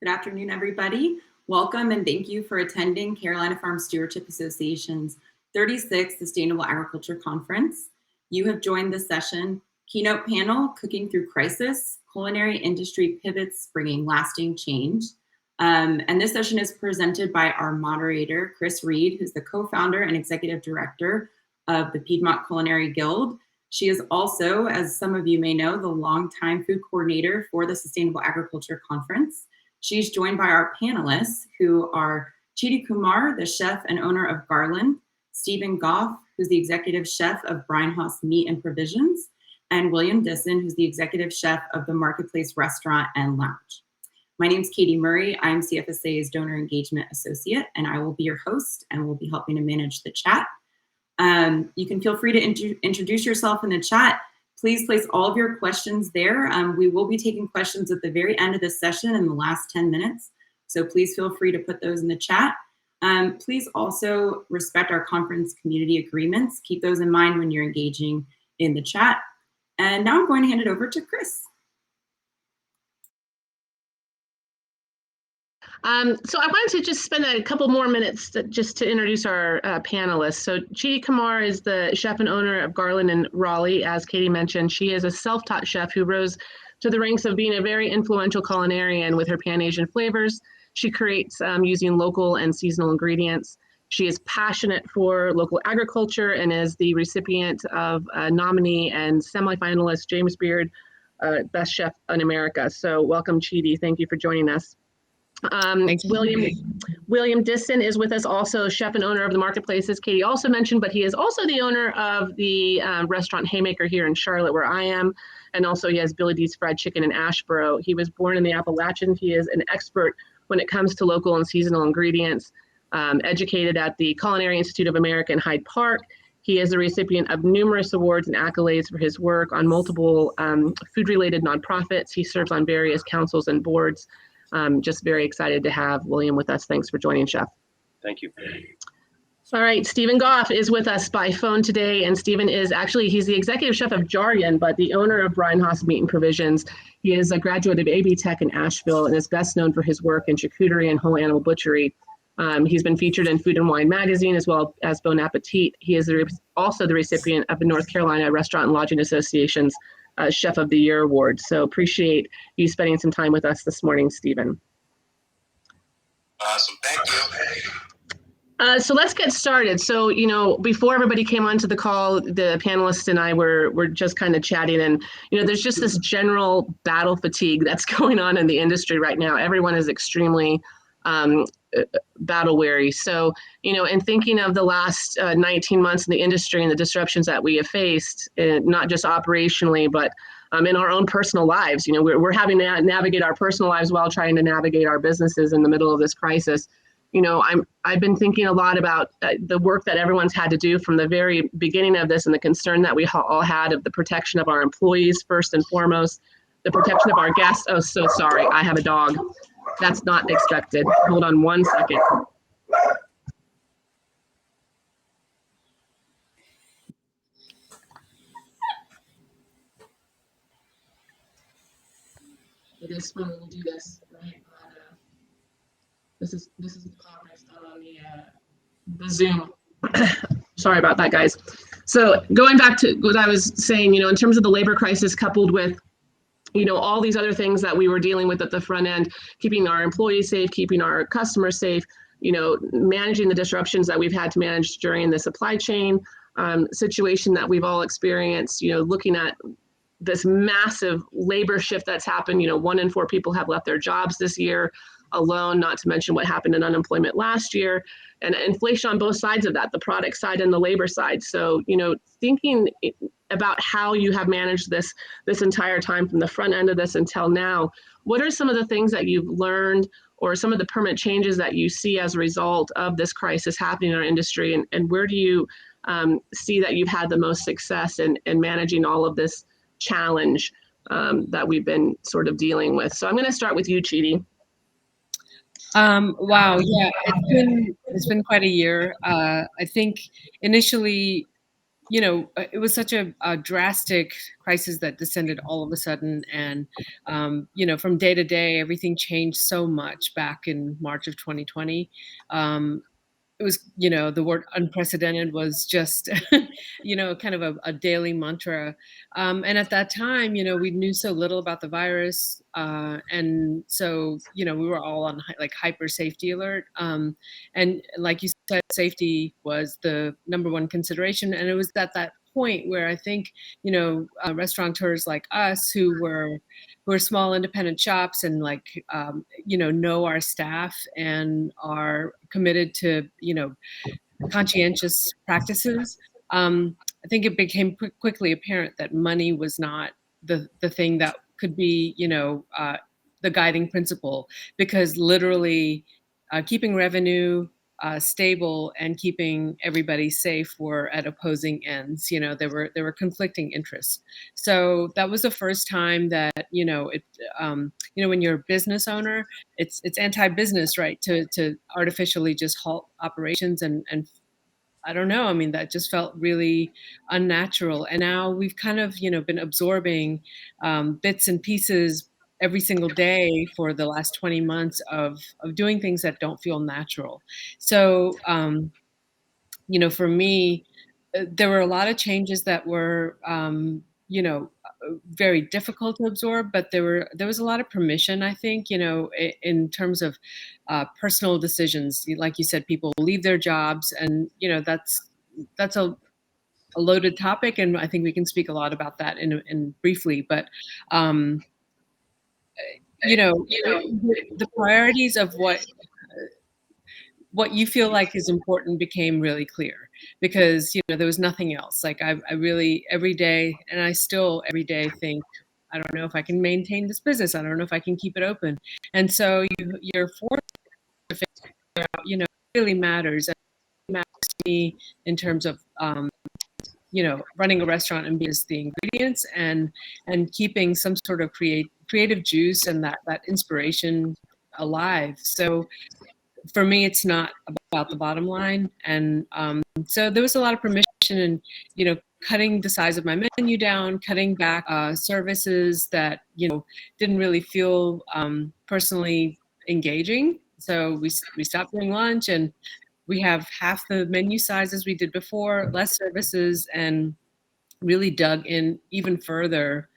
Good afternoon, everybody. Welcome and thank you for attending Carolina Farm Stewardship Association's 36th Sustainable Agriculture Conference. You have joined the session, Keynote Panel, Cooking Through Crisis, Culinary Industry Pivots Bringing Lasting Change. And this session is presented by our moderator, Chris Reed, who's the co-founder and executive director of the Piedmont Culinary Guild. She is also, as some of you may know, the longtime food coordinator for the Sustainable Agriculture Conference. She's joined by our panelists, who are Chidi Kumar, the chef and owner of Garland, Stephen Goff, who's the executive chef of Brinehouse Meat and Provisions, and William Disson, who's the executive chef of the Marketplace Restaurant and Lounge. My name's Katie Murray. I'm CFSA's Donor Engagement Associate, and I will be your host and will be helping to manage the chat. You can feel free to introduce yourself in the chat. Please place all of your questions there. We will be taking questions at the very end of this session in the last 10 minutes. So please feel free to put those in the chat. Please also respect our conference community agreements. Keep those in mind when you're engaging in the chat. And now I'm going to hand it over to Chris. So I wanted to just spend a couple more minutes just to introduce our panelists. So Chidi Kumar is the chef and owner of Garland in Raleigh. As Katie mentioned, she is a self-taught chef who rose to the ranks of being a very influential culinarian with her Pan-Asian flavors. She creates using local and seasonal ingredients. She is passionate for local agriculture and is the recipient of a nominee and semifinalist James Beard Best Chef in America. So welcome, Chidi. Thank you for joining us. William Disson is with us, also chef and owner of the Marketplace, as Katie also mentioned, but he is also the owner of the restaurant Haymaker here in Charlotte, where I am, and also he has Billy D's Fried Chicken in Asheboro. He was born in the Appalachians. He is an expert when it comes to local and seasonal ingredients, educated at the Culinary Institute of America in Hyde Park. He is the recipient of numerous awards and accolades for his work on multiple food-related nonprofits. He serves on various councils and boards. Just very excited to have William with us. Thanks for joining, Chef. Thank you. All right, Stephen Goff is with us by phone today, and Stephen is actually, he's the executive chef of Jaryan, but the owner of Brinehouse Meat and Provisions. He is a graduate of AB Tech in Asheville and is best known for his work in charcuterie and whole animal butchery. He's been featured in Food and Wine magazine as well as Bon Appetit. He is also the recipient of the North Carolina Restaurant and Lodging Association's Chef of the Year Award. So appreciate you spending some time with us this morning, Stephen. Awesome, thank you. So let's get started. So, you know, before everybody came onto the call, the panelists and I were just kind of chatting, and, you know, there's just this general battle fatigue that's going on in the industry right now. Everyone is extremely battle weary. So, you know, in thinking of the last 19 months in the industry and the disruptions that we have faced, not just operationally, but in our own personal lives, you know, we're having to navigate our personal lives while trying to navigate our businesses in the middle of this crisis. You know, I've been thinking a lot about the work that everyone's had to do from the very beginning of this, and the concern that we all had of the protection of our employees first and foremost, the protection of our guests. Oh, so sorry, I have a dog. That's not expected. Hold on one second. It is fun when you do this, right? This is the conference done on the Zoom. Sorry about that, guys. So going back to what I was saying, you know, in terms of the labor crisis coupled with, you know, all these other things that we were dealing with at the front end, keeping our employees safe, keeping our customers safe, you know, managing the disruptions that we've had to manage during the supply chain situation that we've all experienced, you know, looking at this massive labor shift that's happened. You know, 1 in 4 people have left their jobs this year alone, not to mention what happened in unemployment last year, and inflation on both sides of that, the product side and the labor side. So, you know, thinking about how you have managed this entire time from the front end of this until now, what are some of the things that you've learned or some of the permanent changes that you see as a result of this crisis happening in our industry, and where do you see that you've had the most success in managing all of this challenge that we've been sort of dealing with? So I'm going to start with you, Chidi. Wow, yeah, it's been quite a year. I think initially it was such a drastic crisis that descended all of a sudden. And, from day to day, everything changed so much back in March of 2020. It was, the word unprecedented was just, kind of a daily mantra. And at that time, we knew so little about the virus. And so, we were all on like hyper safety alert. And like you said, safety was the number one consideration. And it was at that point where I think, restaurateurs like us who are small independent shops and like know our staff and are committed to conscientious practices. I think it became quickly apparent that money was not the thing that could be the guiding principle, because literally keeping revenue stable and keeping everybody safe were at opposing ends. There were conflicting interests. So that was the first time that when you're a business owner, it's anti-business, right? To artificially just halt operations and I don't know. I mean, that just felt really unnatural. And now we've kind of, been absorbing bits and pieces every single day for the last 20 months of doing things that don't feel natural. So, for me, there were a lot of changes that were, very difficult to absorb, but there was a lot of permission, I think, in terms of personal decisions. Like you said, people leave their jobs, and that's a loaded topic, and I think we can speak a lot about that in briefly. But um, the priorities of what you feel like is important became really clear, because there was nothing else. Like I really every day, and I still every day think, I don't know if I can maintain this business. I don't know if I can keep it open. And so you're forced to figure out, what really matters. And it matters to me in terms of running a restaurant and being the ingredients and keeping some sort of creative juice and that inspiration alive. So for me, it's not about the bottom line. And so there was a lot of permission and, cutting the size of my menu down, cutting back services that, didn't really feel personally engaging. So we stopped doing lunch, and we have half the menu sizes we did before, less services, and really dug in even further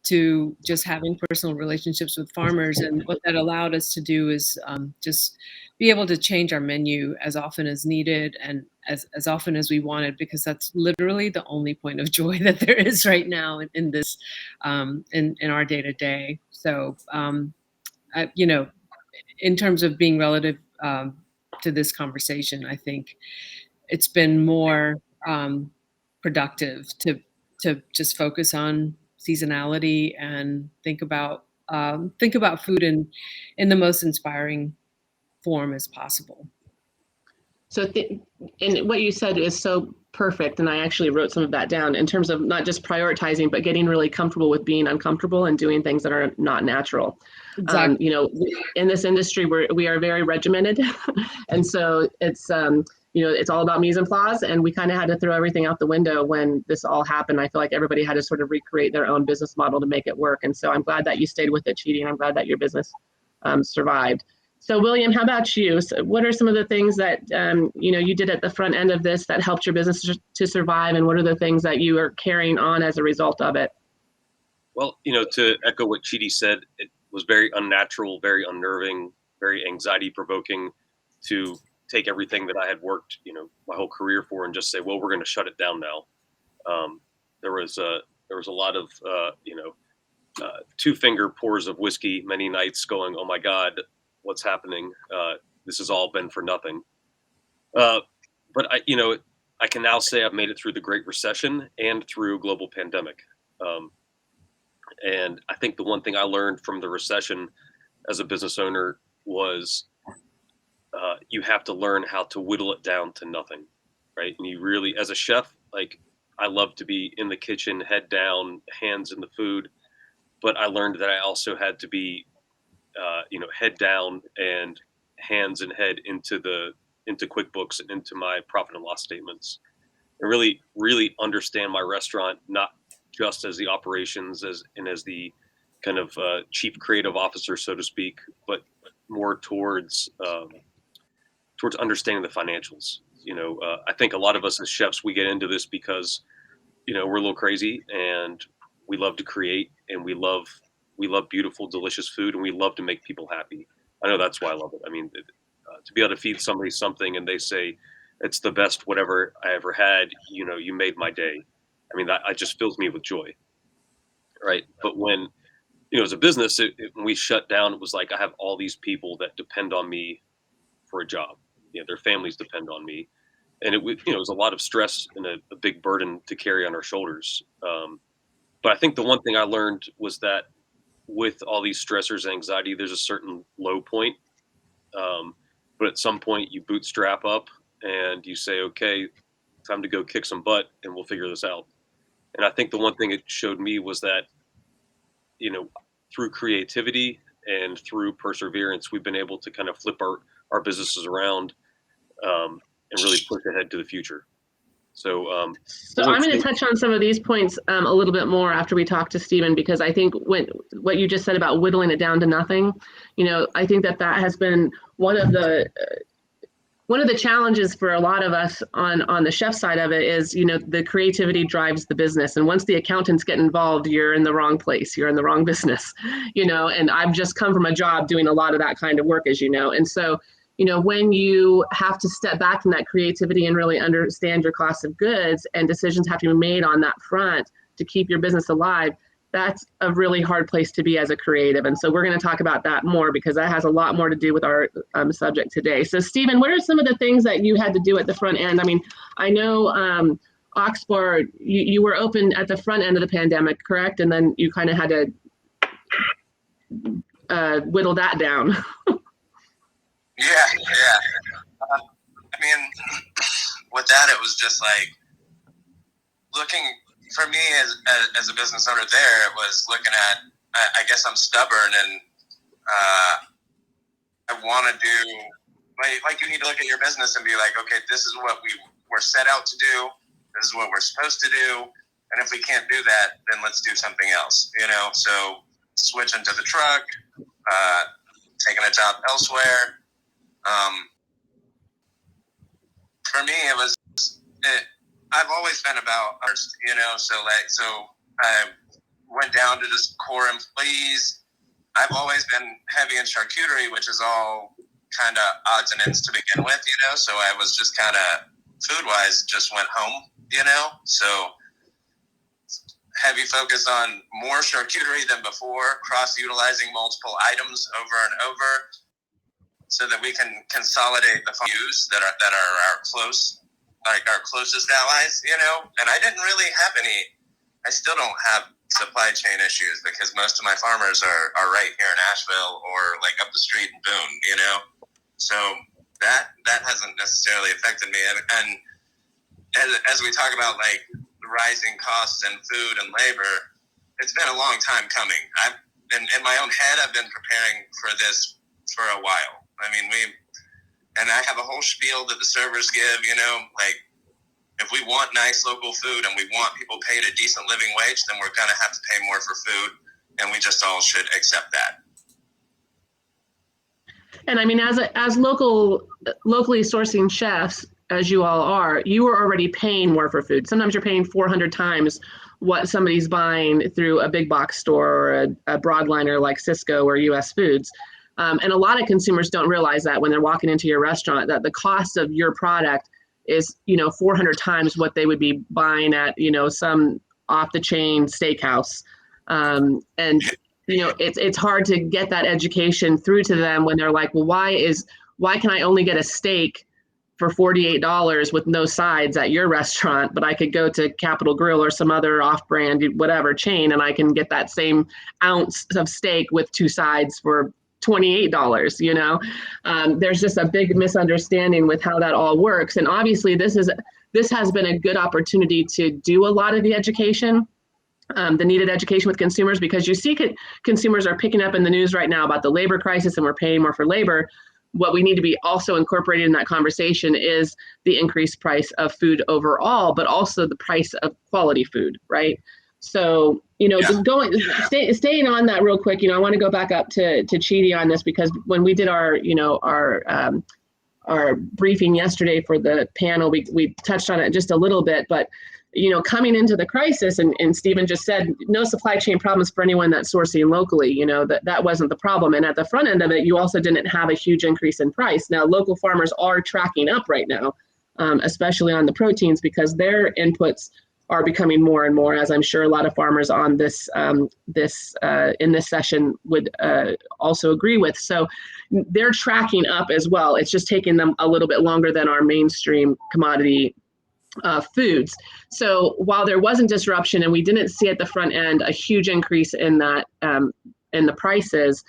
to just having personal relationships with farmers. And what that allowed us to do is just be able to change our menu as often as needed and as often as we wanted, because that's literally the only point of joy that there is right now in this in our day to day. So in terms of being relative to this conversation, I think it's been more productive to just focus on seasonality and think about food in the most inspiring form as possible. So, and what you said is so perfect. And I actually wrote some of that down in terms of not just prioritizing, but getting really comfortable with being uncomfortable and doing things that are not natural. Exactly. In this industry, we are very regimented. And so it's all about mise en place. And we kind of had to throw everything out the window when this all happened. I feel like everybody had to sort of recreate their own business model to make it work. And so I'm glad that you stayed with it, Chidi. I'm glad that your business survived. So William, how about you? So what are some of the things that you did at the front end of this that helped your business to survive, and what are the things that you are carrying on as a result of it? Well, to echo what Chidi said, it was very unnatural, very unnerving, very anxiety provoking to take everything that I had worked, my whole career for, and just say, well, we're going to shut it down now. There was a lot of two-finger pours of whiskey many nights, going, oh my God, what's happening? This has all been for nothing. But I can now say I've made it through the Great Recession and through global pandemic. And I think the one thing I learned from the recession as a business owner was you have to learn how to whittle it down to nothing, right? And you really, as a chef, like I love to be in the kitchen, head down, hands in the food. But I learned that I also had to be head down and hands and head into QuickBooks and into my profit and loss statements. and really understand my restaurant, not just as the operations as the kind of chief creative officer, so to speak, but more towards understanding the financials. I think a lot of us as chefs, we get into this because, we're a little crazy and we love to create, and we love beautiful, delicious food, and we love to make people happy. I know that's why I love it. I mean, to be able to feed somebody something and they say it's the best whatever I ever had, you made my day. I mean, that just fills me with joy. Right. But when, as a business, when we shut down, it was like, I have all these people that depend on me for a job. Their families depend on me. And it was a lot of stress and a big burden to carry on our shoulders. But I think the one thing I learned was that with all these stressors and anxiety, there's a certain low point. But at some point you bootstrap up and you say, okay, time to go kick some butt and we'll figure this out. And I think the one thing it showed me was that, through creativity and through perseverance, we've been able to kind of flip our businesses around and really push ahead to the future. So I'm going to touch on some of these points a little bit more after we talk to Stephen, because I think what you just said about whittling it down to nothing, I think that has been one of the challenges for a lot of us on the chef side of it is, the creativity drives the business. And once the accountants get involved, you're in the wrong place, you're in the wrong business, and I've just come from a job doing a lot of that kind of work, as you know. And so, when you have to step back from that creativity and really understand your cost of goods, and decisions have to be made on that front to keep your business alive, that's a really hard place to be as a creative. And so we're going to talk about that more, because that has a lot more to do with our subject today. So Stephen, what are some of the things that you had to do at the front end? I mean, I know Oxbar, you were open at the front end of the pandemic, correct? And then you kind of had to whittle that down. Yeah. I mean, with that, it was just like looking, for me as a business owner there, it was looking at, I guess I'm stubborn, and I want to do, like you need to look at your business and be like, okay, this is what we're set out to do. This is what we're supposed to do. And if we can't do that, then let's do something else, So switching to the truck, taking a job elsewhere. For me, I've always been about ours, so I went down to just core employees. I've always been heavy in charcuterie, which is all kind of odds and ends to begin with, so I was just kind of food-wise just went home, so heavy focus on more charcuterie than before, cross-utilizing multiple items over and over, so that we can consolidate the views that are our closest allies, And I didn't really have I still don't have supply chain issues, because most of my farmers are right here in Asheville or like up the street in Boone, So that hasn't necessarily affected me. And as we talk about like the rising costs in food and labor, it's been a long time coming. In my own head, I've been preparing for this for a while. I mean, and I have a whole spiel that the servers give, like if we want nice local food and we want people paid a decent living wage, then we're going to have to pay more for food, and we just all should accept that. And I mean, as locally sourcing chefs, as you all are, you are already paying more for food. Sometimes you're paying 400 times what somebody's buying through a big box store or a broadliner like Cisco or US Foods. And a lot of consumers don't realize that when they're walking into your restaurant, that the cost of your product is, 400 times what they would be buying at, some off the chain steakhouse. And, it's hard to get that education through to them when they're like, well, why can I only get a steak for $48 with no sides at your restaurant, but I could go to Capital Grill or some other off-brand, whatever chain, and I can get that same ounce of steak with two sides for $28, There's just a big misunderstanding with how that all works. And obviously this has been a good opportunity to do a lot of the education, the needed education with consumers, because you see consumers are picking up in the news right now about the labor crisis and we're paying more for labor. what we need to be also incorporated in that conversation is the increased price of food overall, but also the price of quality food, right? So, staying on that real quick, I want to go back up to Chidi on this, because when we did our briefing yesterday for the panel, we touched on it just a little bit, but coming into the crisis, and Stephen just said, no supply chain problems for anyone that's sourcing locally, that wasn't the problem. And at the front end of it, you also didn't have a huge increase in price. Now, local farmers are tracking up right now, especially on the proteins, because their inputs are becoming more and more, as I'm sure a lot of farmers on this in this session would also agree with. So they're tracking up as well. It's just taking them a little bit longer than our mainstream commodity foods. So while there wasn't disruption and we didn't see at the front end a huge increase in that in the prices,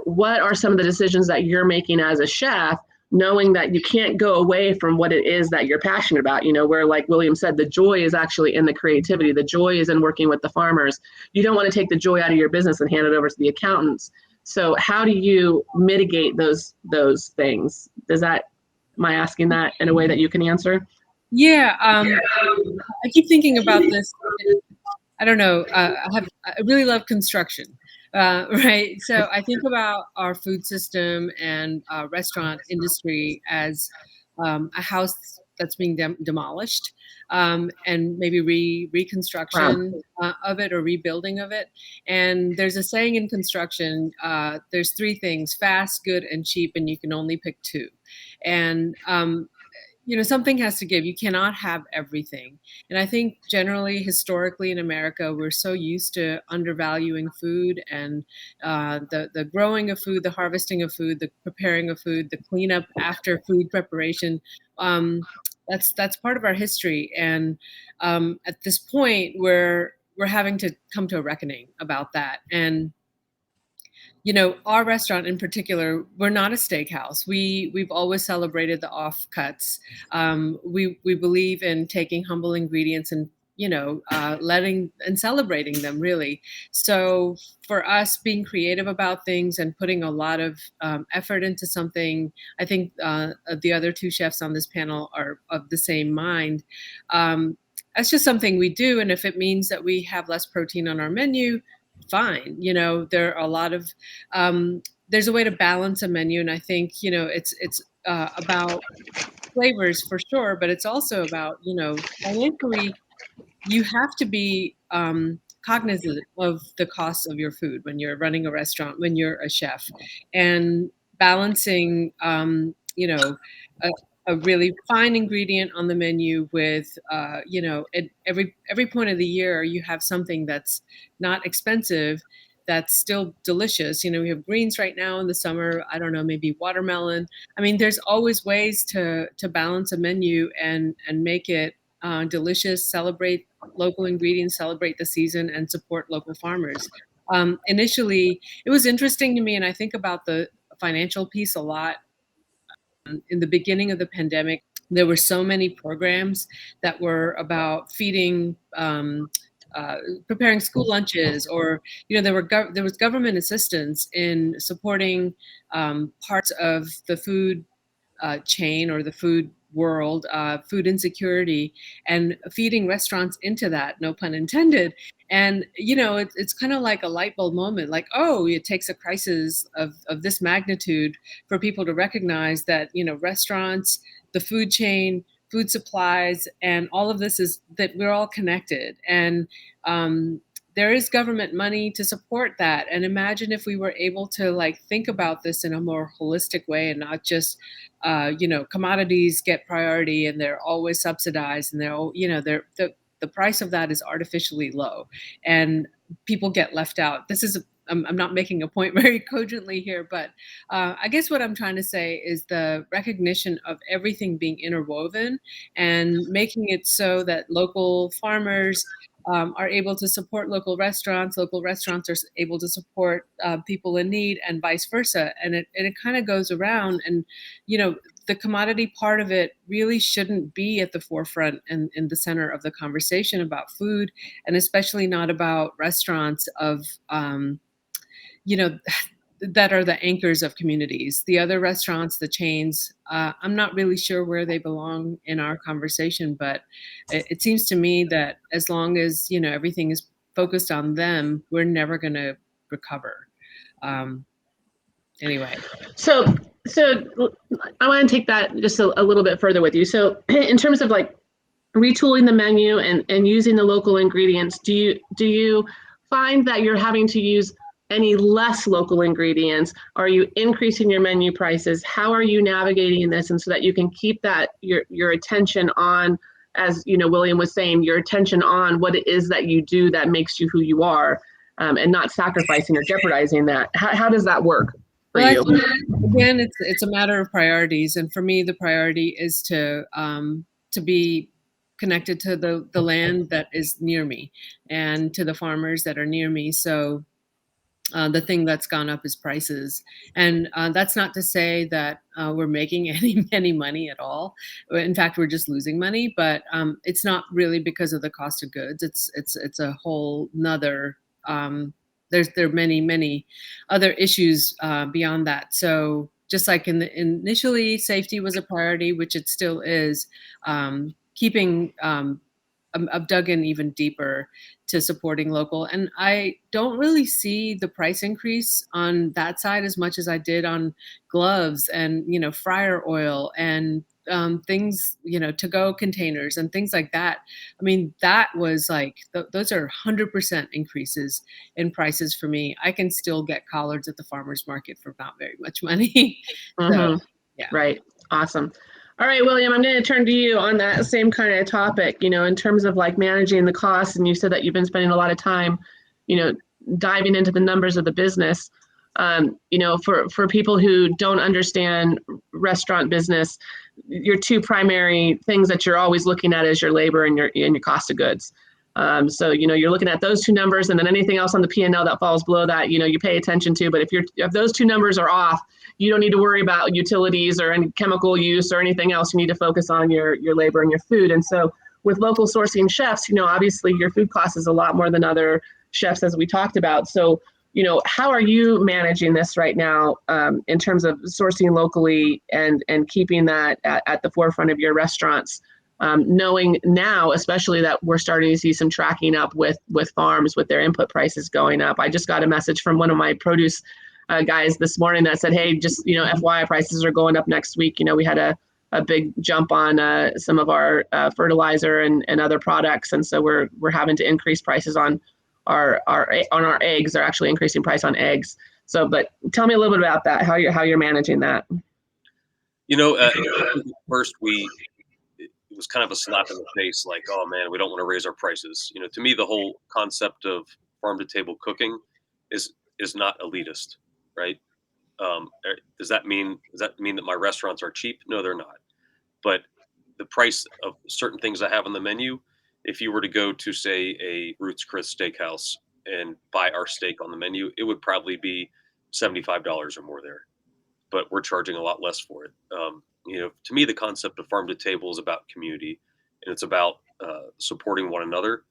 what are some of the decisions that you're making as a chef, knowing that you can't go away from what it is that you're passionate about, where, like William said, the joy is actually in the creativity, the joy is in working with the farmers. You don't want to take the joy out of your business and hand it over to the accountants. So how do you mitigate those things? Am I asking that in a way that you can answer? Yeah, I keep thinking about this. I don't know. I really love construction, right? So I think about our food system and restaurant industry as a house that's being demolished, and maybe reconstruction of it or rebuilding of it. And there's a saying in construction: there's three things: fast, good, and cheap, and you can only pick two. And something has to give. You cannot have everything. And I think generally, historically in America, we're so used to undervaluing food and the growing of food, the harvesting of food, the preparing of food, the cleanup after food preparation. That's part of our history. And at this point, we're having to come to a reckoning about that. And our restaurant in particular, we're not a steakhouse. We've always celebrated the offcuts. We believe in taking humble ingredients and letting and celebrating them, really. So for us, being creative about things and putting a lot of effort into something, I think the other two chefs on this panel are of the same mind. That's just something we do, and if it means that we have less protein on our menu, fine. There are a lot of there's a way to balance a menu, and I think it's about flavors for sure, but it's also about financially, you have to be cognizant of the cost of your food when you're running a restaurant, when you're a chef, and balancing a really fine ingredient on the menu with at every point of the year you have something that's not expensive, that's still delicious. We have greens right now in the summer. I don't know, maybe watermelon. I mean, there's always ways to balance a menu and make it delicious, celebrate local ingredients, celebrate the season, and support local farmers. Initially, it was interesting to me, and I think about the financial piece a lot. In the beginning of the pandemic, there were so many programs that were about feeding, preparing school lunches, or there was government assistance in supporting parts of the food chain or the food world, food insecurity, and feeding restaurants into that, no pun intended. And it's kind of like a light bulb moment, like, oh, it takes a crisis of this magnitude for people to recognize that restaurants, the food chain, food supplies, and all of this is that we're all connected. And there is government money to support that. And imagine if we were able to think about this in a more holistic way, and not just commodities get priority and they're always subsidized, and the price of that is artificially low and people get left out. I'm not making a point very cogently here, but I guess what I'm trying to say is the recognition of everything being interwoven and making it so that local farmers are able to support local restaurants are able to support people in need, and vice versa. And it kind of goes around, and the commodity part of it really shouldn't be at the forefront and in the center of the conversation about food, and especially not about restaurants of that are the anchors of communities. The other restaurants, the chains, I'm not really sure where they belong in our conversation, but it seems to me that as long as, everything is focused on them, we're never going to recover. Anyway. So I want to take that just a little bit further with you. So in terms of like retooling the menu and using the local ingredients, do you find that you're having to use any less local ingredients? Are you increasing your menu prices? How are you navigating this, and so that you can keep that your attention on, as William was saying, your attention on what it is that you do that makes you who you are, and not sacrificing or jeopardizing that? How does that work for you? I think, again, it's a matter of priorities, and for me, the priority is to be connected to the land that is near me and to the farmers that are near me. So the thing that's gone up is prices, and that's not to say that we're making any money at all. In fact, we're just losing money. But it's not really because of the cost of goods. It's a whole nother. There are many other issues beyond that. So just like initially, safety was a priority, which it still is. Keeping I've dug in even deeper to supporting local, and I don't really see the price increase on that side as much as I did on gloves and fryer oil and things, to-go containers and things like that. I mean, that was like those are 100% increases in prices for me. I can still get collards at the farmers market for not very much money. So, yeah. Right. Awesome. All right, William, I'm going to turn to you on that same kind of topic, in terms of like managing the costs. And you said that you've been spending a lot of time, diving into the numbers of the business. For people who don't understand restaurant business, your two primary things that you're always looking at is your labor and your cost of goods. So, you're looking at those two numbers, and then anything else on the P&L that falls below that, you pay attention to. But if those two numbers are off, you don't need to worry about utilities or any chemical use or anything else. You need to focus on your labor and your food. And so with local sourcing chefs, obviously your food cost is a lot more than other chefs, as we talked about. So, how are you managing this right now in terms of sourcing locally and keeping that at the forefront of your restaurants? Knowing now, especially that we're starting to see some tracking up with farms with their input prices going up. I just got a message from one of my produce guys this morning that said, hey, just, FYI, prices are going up next week. We had a big jump on some of our fertilizer and other products. And so we're having to increase prices on our eggs. They're actually increasing price on eggs. So, but tell me a little bit about that, how you're managing that. First it was kind of a slap in the face, like, oh man, we don't want to raise our prices. To me, the whole concept of farm to table cooking is not elitist, right? Does that mean that my restaurants are cheap? No, they're not. But the price of certain things I have on the menu, if you were to go to, say, a Ruth's Chris Steakhouse and buy our steak on the menu, it would probably be $75 or more there. But we're charging a lot less for it. To me, the concept of farm to table is about community, and it's about supporting one another.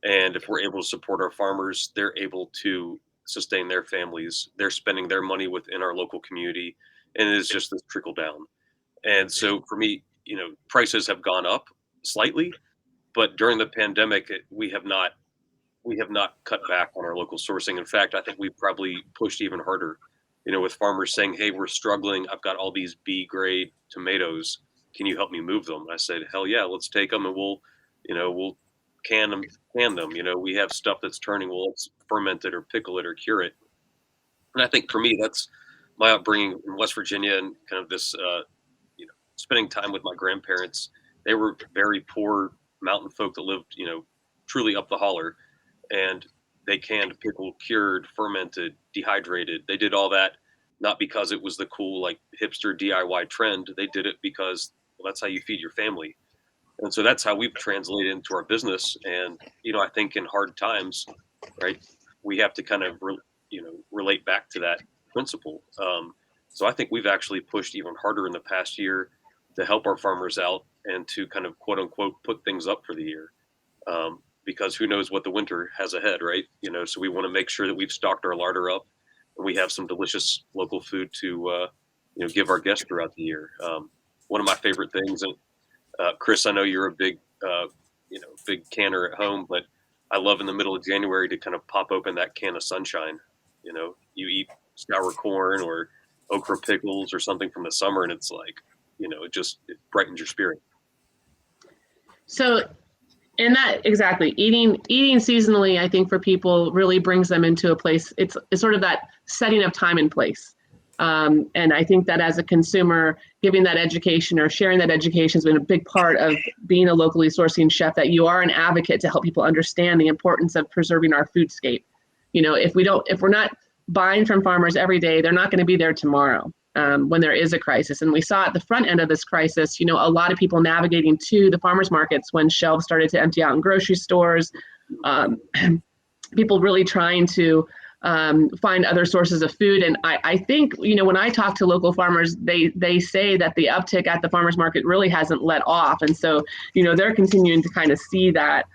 And if we're able to support our farmers, they're able to sustain their families. They're spending their money within our local community, and it is just this trickle down. And so for me, prices have gone up slightly, but during the pandemic, we have not cut back on our local sourcing. In fact, I think we probably pushed even harder. With farmers saying, hey, we're struggling. I've got all these B grade tomatoes. Can you help me move them? And I said, hell yeah, let's take them and we'll can them. We have stuff that's turning. Well, let's ferment it or pickle it or cure it. And I think for me, that's my upbringing in West Virginia and kind of this, spending time with my grandparents. They were very poor mountain folk that lived, truly up the holler, and they canned, pickled, cured, fermented, dehydrated. They did all that not because it was the cool, like, hipster DIY trend. They did it because, well, that's how you feed your family. And so that's how we've translated into our business. And, I think in hard times, right, we have to kind of, relate back to that principle. So I think we've actually pushed even harder in the past year to help our farmers out and to kind of, quote unquote, put things up for the year. Because who knows what the winter has ahead, right? So we want to make sure that we've stocked our larder up we have some delicious local food to give our guests throughout the year. One of my favorite things, and Chris, I know you're a big big canner at home, but I love in the middle of January to kind of pop open that can of sunshine. You eat sour corn or okra pickles or something from the summer, and it's like, it brightens your spirit. So, and that exactly, eating seasonally, I think for people really brings them into a place. It's sort of that setting of time and place. And I think that as a consumer, giving that education or sharing that education has been a big part of being a locally sourcing chef, that you are an advocate to help people understand the importance of preserving our foodscape. If we're not buying from farmers every day, they're not going to be there tomorrow when there is a crisis. And we saw at the front end of this crisis, a lot of people navigating to the farmers markets when shelves started to empty out in grocery stores, people really trying to find other sources of food. And I think, when I talk to local farmers, they say that the uptick at the farmers market really hasn't let off. And so, they're continuing to kind of see that,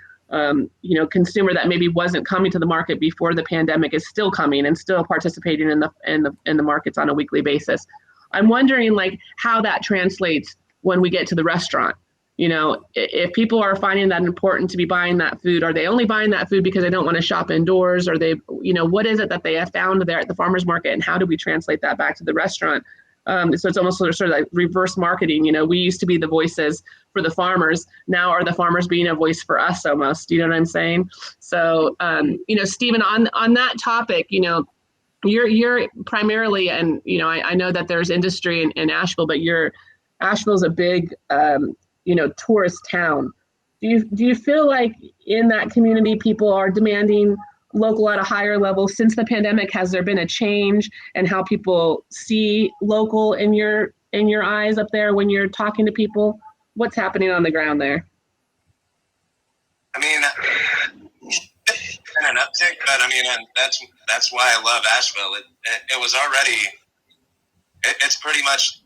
consumer that maybe wasn't coming to the market before the pandemic is still coming and still participating in the markets on a weekly basis. I'm wondering how that translates when we get to the restaurant. If people are finding that important to be buying that food, are they only buying that food because they don't want to shop indoors? Or they, what is it that they have found there at the farmers market, and how do we translate that back to the restaurant? So it's almost sort of like reverse marketing. We used to be the voices for the farmers. Now are the farmers being a voice for us almost? Do you know what I'm saying? So, Stephen, on that topic, you're primarily, and, I know that there's industry in Asheville, but Asheville's a big, tourist town. Do you feel like in that community people are demanding local at a higher level since the pandemic? Has there been a change in how people see local in your eyes up there when you're talking to people? What's happening on the ground there? I mean, it's been an uptick, but and that's why I love Asheville. It was already, it's pretty much,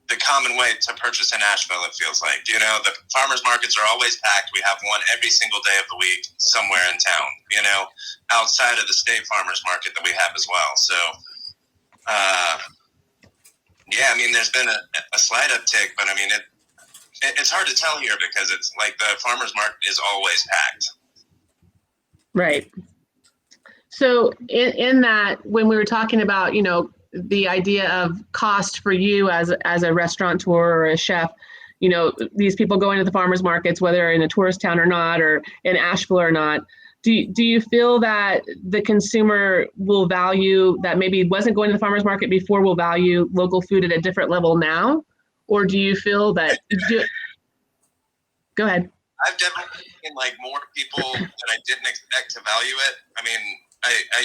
the common way to purchase in Asheville, it feels like. The farmers markets are always packed. We have one every single day of the week somewhere in town, outside of the state farmers market that we have as well. So, there's been a slight uptick, but it's hard to tell here because it's like the farmers market is always packed. Right. So in that, when we were talking about, the idea of cost for you as a restaurateur or a chef, these people going to the farmers markets, whether in a tourist town or not, or in Asheville or not, do you feel that the consumer will value that maybe wasn't going to the farmers market before, will value local food at a different level now? Or do you feel that, go ahead. I've definitely seen more people that I didn't expect to value it.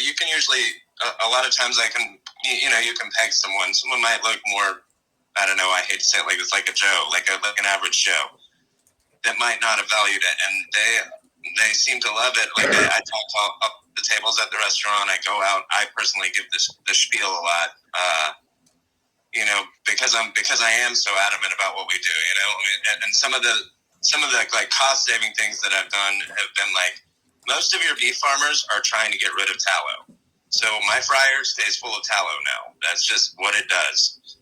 You can usually, a lot of times you can peg someone. Someone might look more, I don't know, I hate to say it it's like a Joe, like an average Joe that might not have valued it. And they seem to love it. I talk to up the tables at the restaurant. I go out. I personally give the spiel a lot, because I am so adamant about what we do, and some of the cost saving things that I've done have been most of your beef farmers are trying to get rid of tallow. So my fryer stays full of tallow now. That's just what it does.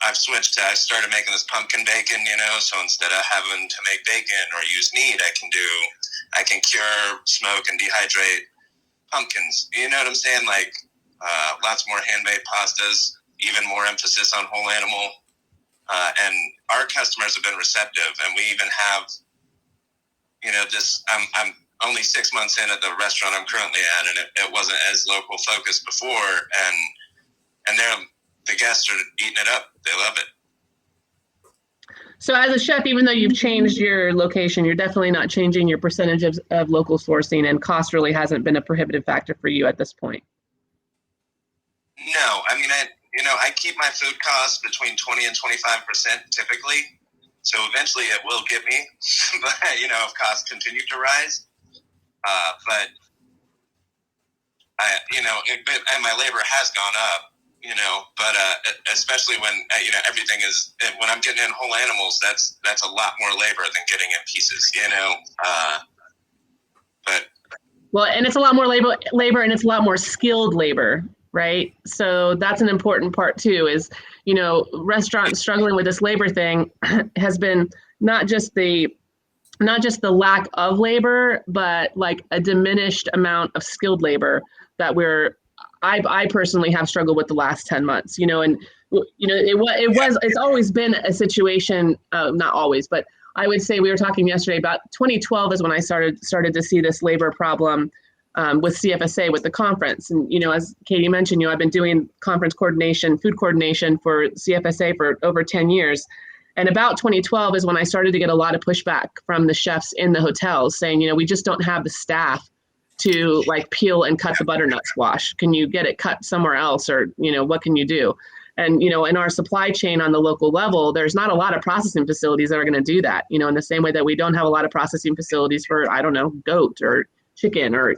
I've switched to, I started making this pumpkin bacon, so instead of having to make bacon or use meat, I can cure, smoke, and dehydrate pumpkins. You know what I'm saying? Lots more handmade pastas, even more emphasis on whole animal. And our customers have been receptive, and we even have, I'm only 6 months in at the restaurant I'm currently at, and it wasn't as local focused before, and the guests are eating it up. They love it. So as a chef, even though you've changed your location, you're definitely not changing your percentage of local sourcing, and cost really hasn't been a prohibitive factor for you at this point. No, I keep my food costs between 20 and 25% typically. So eventually it will get me, but if costs continue to rise, but and my labor has gone up, but especially when everything is, when I'm getting in whole animals, that's a lot more labor than getting in pieces, but Well, and it's a lot more labor and it's a lot more skilled labor, right? So that's an important part too, is, restaurants struggling with this labor thing has been not just the lack of labor, but like a diminished amount of skilled labor that I personally have struggled with the last 10 months, and it's always been a situation, not always, but I would say we were talking yesterday about 2012 is when I started to see this labor problem with CFSA, with the conference. And, as Katie mentioned, I've been doing conference coordination, food coordination for CFSA for over 10 years. And about 2012 is when I started to get a lot of pushback from the chefs in the hotels saying, we just don't have the staff to like peel and cut the butternut squash. Can you get it cut somewhere else? Or, what can you do? And, in our supply chain on the local level, there's not a lot of processing facilities that are going to do that, in the same way that we don't have a lot of processing facilities for, I don't know, goat or chicken, or,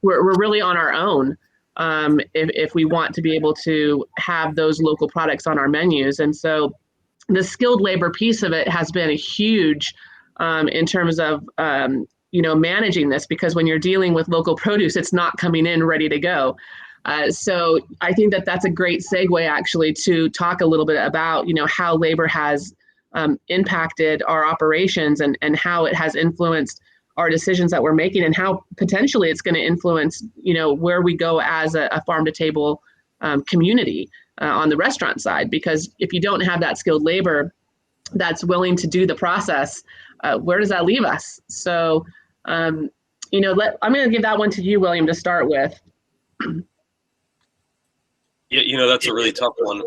we're really on our own if we want to be able to have those local products on our menus. And so the skilled labor piece of it has been a huge in terms of, managing this, because when you're dealing with local produce, it's not coming in ready to go. So I think that that's a great segue actually to talk a little bit about, how labor has impacted our operations and how it has influenced our decisions that we're making, and how potentially it's going to influence, where we go as a farm to table community on the restaurant side. Because if you don't have that skilled labor that's willing to do the process, where does that leave us? So, I'm going to give that one to you, William, to start with. Yeah, that's a really tough one.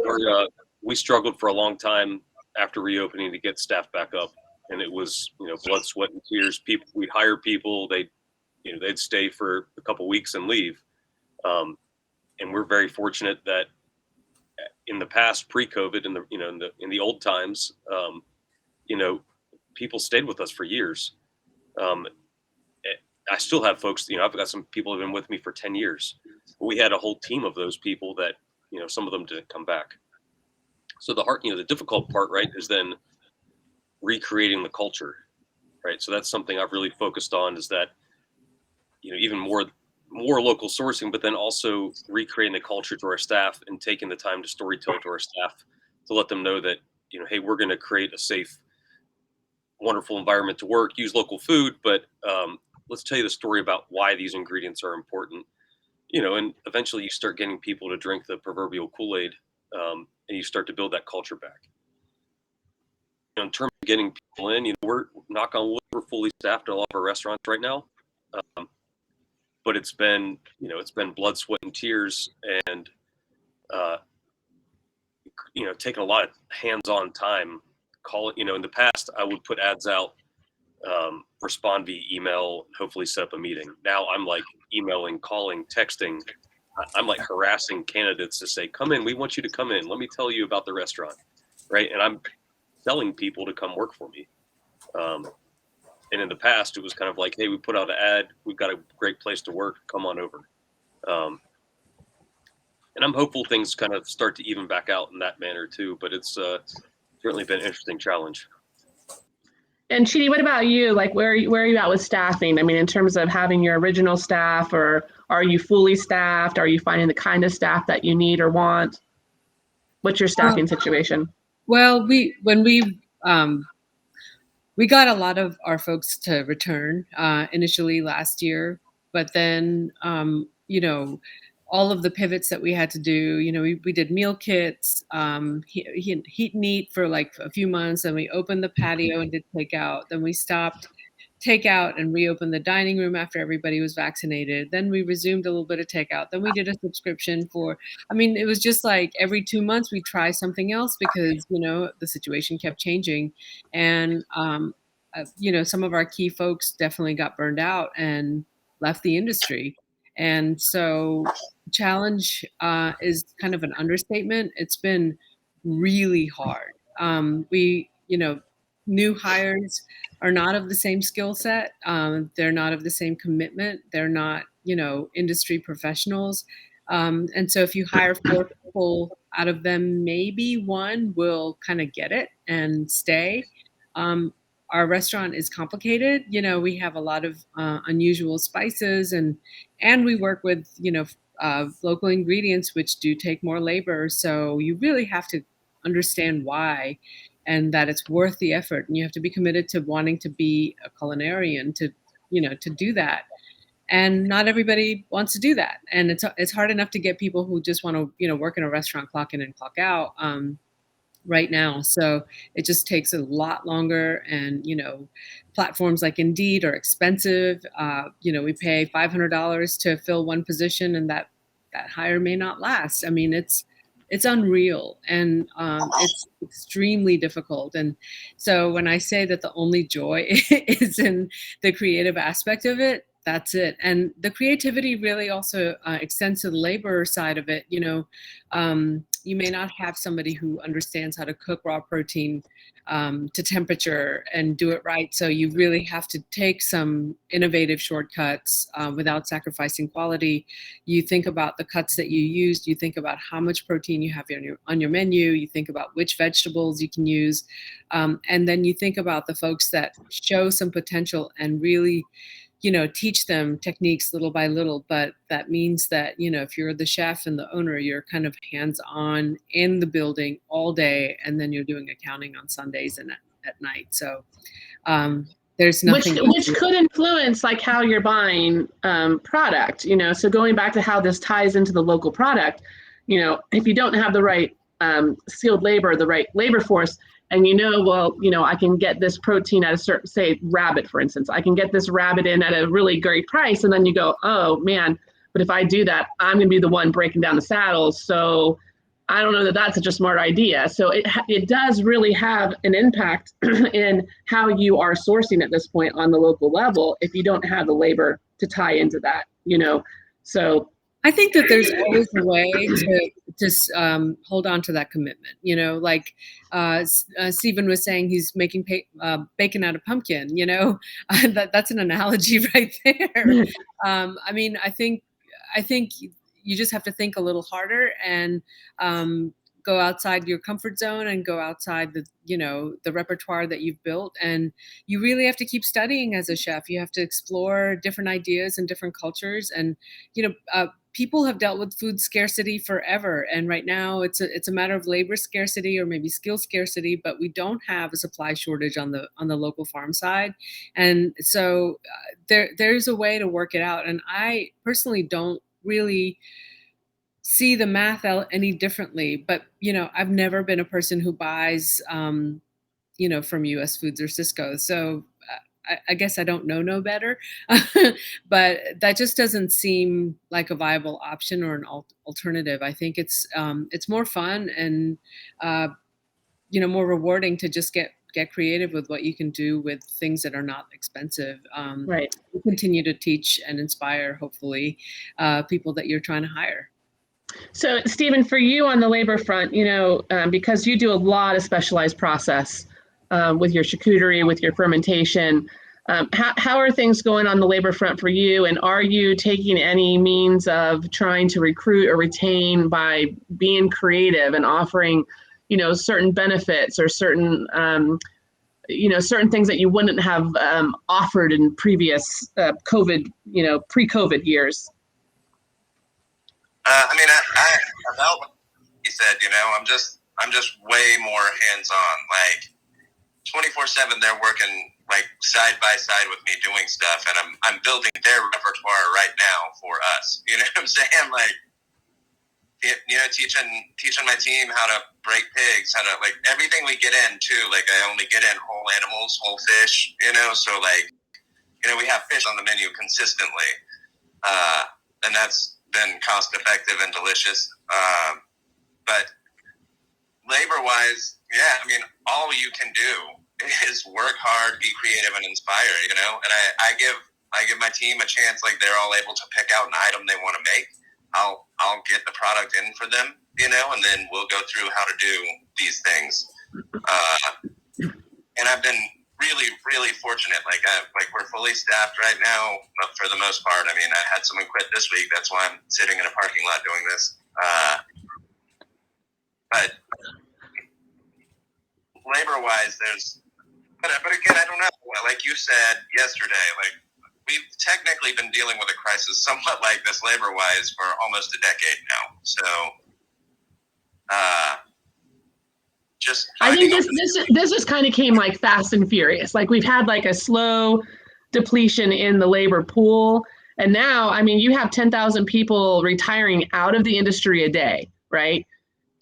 We struggled for a long time after reopening to get staff back up, and it was, blood, sweat, and tears. We'd hire people, they'd stay for a couple weeks and leave. And we're very fortunate that in the past, pre-COVID, in the old times, people stayed with us for years. I still have folks, I've got some people who have been with me for 10 years. We had a whole team of those people that, some of them didn't come back. So the difficult part, right, is then recreating the culture, right? So that's something I've really focused on, is that, even more local sourcing, but then also recreating the culture to our staff and taking the time to storytell to our staff to let them know that, hey, we're going to create a safe, wonderful environment to work, use local food, but let's tell you the story about why these ingredients are important. And eventually you start getting people to drink the proverbial Kool-Aid, and you start to build that culture back. In terms of getting people in, we're, knock on wood, we're fully staffed at all of our restaurants right now. But it's been blood, sweat, and tears, and taking a lot of hands-on time. In the past, I would put ads out, respond via email, hopefully set up a meeting. Now I'm like emailing, calling, texting. I'm like harassing candidates to say, come in, we want you to come in. Let me tell you about the restaurant, right? And I'm telling people to come work for me. And in the past, it was kind of like, hey, we put out an ad, we've got a great place to work, come on over. And I'm hopeful things kind of start to even back out in that manner too, but it's certainly been an interesting challenge. And Chidi, what about you? Like, where are you at with staffing? I mean, in terms of having your original staff, or are you fully staffed? Are you finding the kind of staff that you need or want? What's your staffing situation? Well, when we got a lot of our folks to return initially last year, but then all of the pivots that we had to do, we did meal kits, heat and eat for like a few months, and we opened the patio and did takeout. Then we stopped takeout and reopened the dining room after everybody was vaccinated. Then we resumed a little bit of takeout. Then we did a subscription it was just like every 2 months we try something else, because, the situation kept changing. And, some of our key folks definitely got burned out and left the industry. And so challenge is kind of an understatement. It's been really hard. New hires are not of the same skill set. They're not of the same commitment. They're not, industry professionals. And so if you hire 4 people, out of them, maybe 1 will kind of get it and stay. our restaurant is complicated. We have a lot of unusual spices, and we work with local ingredients, which do take more labor. So you really have to understand why, and that it's worth the effort, and you have to be committed to wanting to be a culinarian to do that. And not everybody wants to do that, and it's hard enough to get people who just want to work in a restaurant, clock in and clock out right now. So it just takes a lot longer, and platforms like Indeed are expensive. We pay $500 to fill one position, and that hire may not last. I mean, it's unreal, and it's extremely difficult. And so when I say that the only joy is in the creative aspect of it, that's it. And the creativity really also extends to the labor side of it. You may not have somebody who understands how to cook raw protein to temperature and do it right. So you really have to take some innovative shortcuts without sacrificing quality. You think about the cuts that you used. You think about how much protein you have on your menu. You think about which vegetables you can use. And then you think about the folks that show some potential and really teach them techniques little by little. But that means that, if you're the chef and the owner, you're kind of hands-on in the building all day, and then you're doing accounting on Sundays and at night. So there's nothing. Which could influence like how you're buying product, so going back to how this ties into the local product, if you don't have the right skilled labor, the right labor force, and I can get this protein at a certain, say, rabbit, for instance. I can get this rabbit in at a really great price, and then you go, oh, man, but if I do that, I'm going to be the one breaking down the saddles. So I don't know that that's such a smart idea. So it does really have an impact in how you are sourcing at this point on the local level if you don't have the labor to tie into that, So I think that there's always a way to just hold on to that commitment. Like Stephen was saying, he's making bacon out of pumpkin. That's an analogy right there. I mean, I think you just have to think a little harder and go outside your comfort zone and go outside the repertoire that you've built. And you really have to keep studying as a chef. You have to explore different ideas and different cultures. And people have dealt with food scarcity forever, and right now it's a matter of labor scarcity or maybe skill scarcity, but we don't have a supply shortage on the local farm side. And so there's a way to work it out. And I personally don't really see the math any differently, but I've never been a person who buys from US Foods or Cisco, so I guess I don't know no better. But that just doesn't seem like a viable option or an alternative. I think it's more fun and more rewarding to just get creative with what you can do with things that are not expensive. Right. We continue to teach and inspire, hopefully, people that you're trying to hire. So, Stephen, for you on the labor front, because you do a lot of specialized process with your charcuterie, with your fermentation, how are things going on the labor front for you? And are you taking any means of trying to recruit or retain by being creative and offering, certain benefits or certain, certain things that you wouldn't have offered in previous COVID, pre-COVID years? I about what he said, I'm just way more hands-on. Like 24/7, they're working like side by side with me doing stuff, and I'm building their repertoire right now for us. You know what I'm saying? Like, teaching my team how to break pigs, how to like everything we get in too. Like I only get in whole animals, whole fish. So like, we have fish on the menu consistently, and that's been cost effective and delicious. But labor wise, all you can do is work hard, be creative, and inspire. And I give my team a chance. Like they're all able to pick out an item they want to make. I'll get the product in for them, and then we'll go through how to do these things. And I've been really, really fortunate. Like we're fully staffed right now for the most part. I had someone quit this week. That's why I'm sitting in a parking lot doing this. But labor-wise, there's But again, I don't know. Like you said yesterday, like we've technically been dealing with a crisis somewhat like this labor-wise for almost a decade now. So, just I think this just kind of came like fast and furious. Like we've had like a slow depletion in the labor pool. And now, I mean, you have 10,000 people retiring out of the industry a day, right?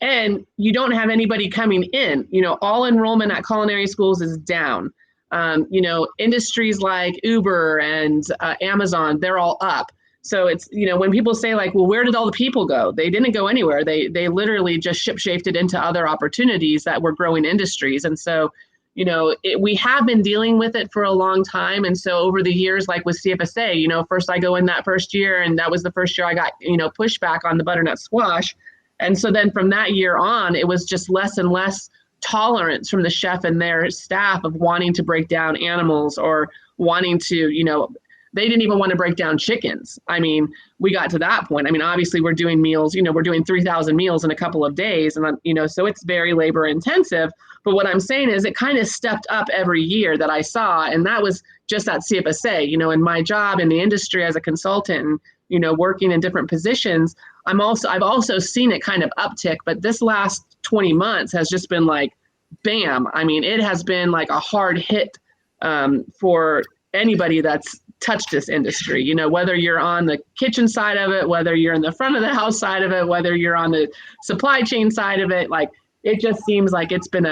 And you don't have anybody coming in. You know, all enrollment at culinary schools is down. You know, industries like Uber and Amazon, they're all up. So it's, you know, when people say like, well, where did all the people go? They didn't go anywhere. They literally just shifted into other opportunities that were growing industries. And so, you know, we have been dealing with it for a long time. And so over the years, like with CFSA, you know, first I go in that first year, and that was the first year I got, you know, pushback on the butternut squash. And so then from that year on, it was just less and less tolerance from the chef and their staff of wanting to break down animals or wanting to, you know, they didn't even want to break down chickens. I mean, we got to that point. I mean, obviously we're doing meals, you know, we're doing 3,000 meals in a couple of days. And, you know, so it's very labor intensive. But what I'm saying is it kind of stepped up every year that I saw. And that was just at CFSA, you know, in my job in the industry as a consultant, and, you know, working in different positions. I've also seen it kind of uptick, but this last 20 months has just been like, bam. I mean, it has been like a hard hit for anybody that's touched this industry, you know, whether you're on the kitchen side of it, whether you're in the front of the house side of it, whether you're on the supply chain side of it, like it just seems like it's been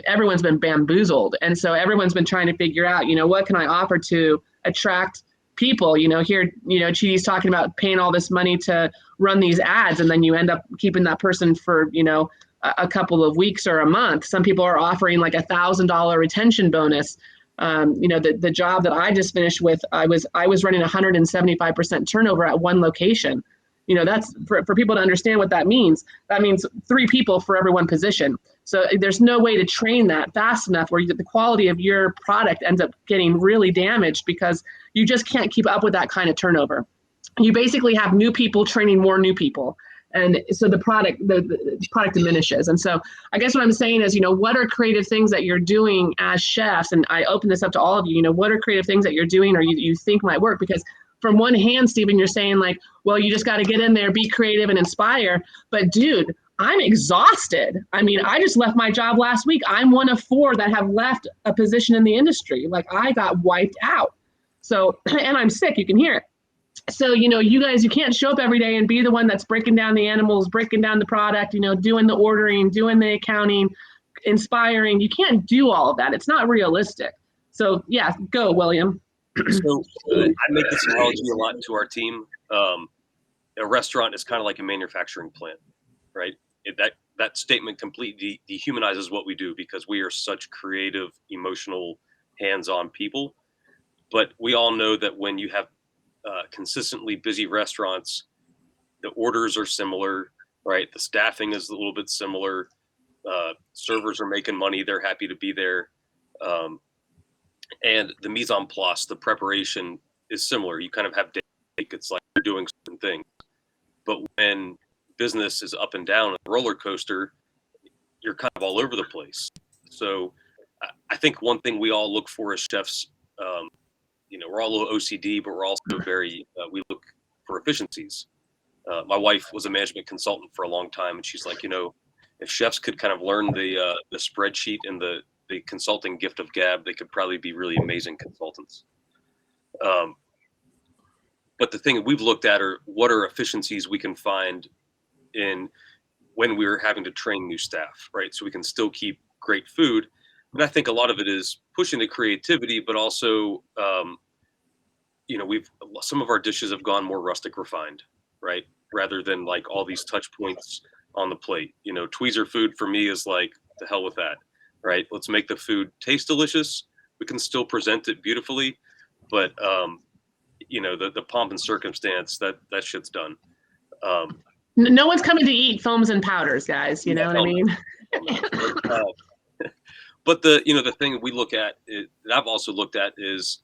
everyone's been bamboozled. And so everyone's been trying to figure out, you know, what can I offer to attract people? You know, here, you know, Chidi's talking about paying all this money to run these ads, and then you end up keeping that person for, you know, a couple of weeks or a month. Some people are offering like $1,000 retention bonus. You know, the job that I just finished with, I was running 175% turnover at one location. You know, that's for people to understand what that means. That means 3 people for every one position. So there's no way to train that fast enough where the quality of your product ends up getting really damaged because you just can't keep up with that kind of turnover. You basically have new people training more new people. And so the product diminishes. And so I guess what I'm saying is, you know, what are creative things that you're doing as chefs? And I open this up to all of you, you know, what are creative things that you're doing or you think might work? Because from one hand, Stephen, you're saying like, well, you just got to get in there, be creative and inspire. But dude, I'm exhausted. I mean, I just left my job last week. I'm one of 4 that have left a position in the industry. Like I got wiped out. So, and I'm sick, you can hear it. So, you know, you guys, you can't show up every day and be the one that's breaking down the animals, breaking down the product, you know, doing the ordering, doing the accounting, inspiring. You can't do all of that. It's not realistic. So, yeah, go, William. So I make this analogy a lot to our team. A restaurant is kind of like a manufacturing plant, right? That statement completely dehumanizes what we do because we are such creative, emotional, hands-on people. But we all know that when you have consistently busy restaurants, the orders are similar, right? The staffing is a little bit similar. Servers are making money. They're happy to be there. And the mise en place, the preparation is similar. You kind of have it's like you're doing certain things. But when business is up and down, a roller coaster, you're kind of all over the place. So I think one thing we all look for as chefs, you know, we're all a little OCD, but we're also very, we look for efficiencies. My wife was a management consultant for a long time, and she's like, you know, if chefs could kind of learn the spreadsheet and the consulting gift of gab, they could probably be really amazing consultants. But the thing we've looked at are what are efficiencies we can find in when we're having to train new staff, right? So we can still keep great food. And I think a lot of it is pushing the creativity, but also, you know, some of our dishes have gone more rustic refined, right? Rather than like all these touch points on the plate. You know, tweezer food for me is like, the hell with that, right? Let's make the food taste delicious. We can still present it beautifully, but you know, the pomp and circumstance, that shit's done. No one's coming to eat foams and powders, guys. You know what I mean? But the thing we look at, that I've also looked at is,